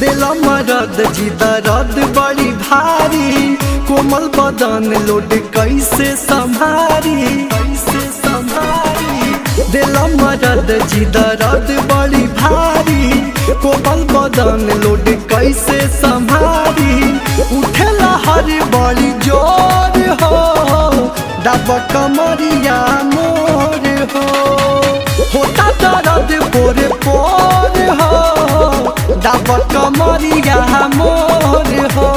दिला मरद जी दर्द बड़ी भारी, कोमल बदन लोड कैसे संभारी, कैसे संभारी। दिला मरद जी दर्द बड़ी भारी, कोमल बदन लोड कैसे संभारी। उठेला हर बड़ी जोर हो, दब कमरिया मोर हो, होता दर्द पोरे पोर हो, दब कमरिया मोर हो।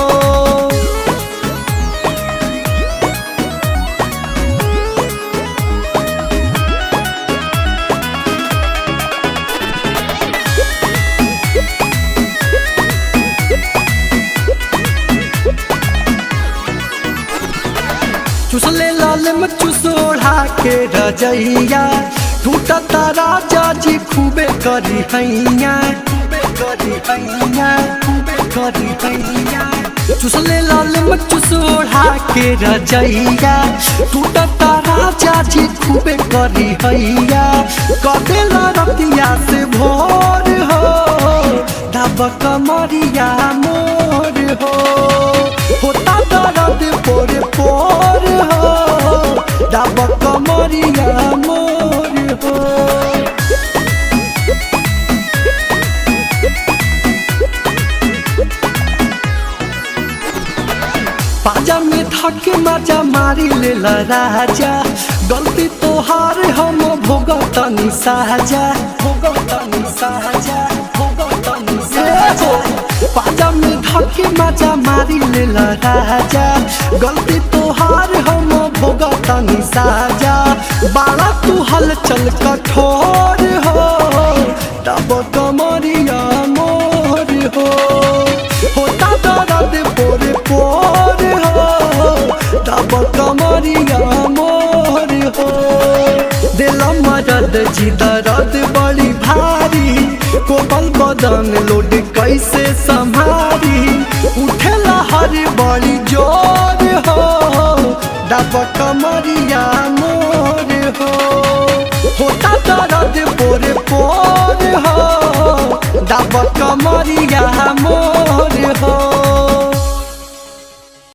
चुसले लाल में चुसोढ़ा के रजैया, टूटता राजा जी खूबे करी हैया, खूबे करी हैया, खूबे करी हैया। चुसले लाल में चुसोढ़ा के रजैया, टूटता राजा जी खूबे करी हैया। कदेला रतिया से भोर हो, दब कमरिया मोर हो, होता दर्द पोर पोर हो, दब कमरिया मोर हो। पाजा में थके मजा मारी लेला राजा, गलती तोहार हम भोगतनी साजा, भोगतनी साजा, भोगतनी साजा। पाजा में धके मजा मारी लेला राजा, गलती तोहार हम भोगतनी साजा। बाला तू हलचल कठोर हो, तब कमरिया मोर हो, होता दर्द पोर पोर हो, तब कमरिया मोर हो। दिला मरद जी दर्द बड़ी भारी, कोमल बदन लोड कैसे संभारी। उठेला हर बड़ी जोर हो, दब कमरिया मोर हो, होता दर्द पोर पोर हो, दब कमरिया मोर हो।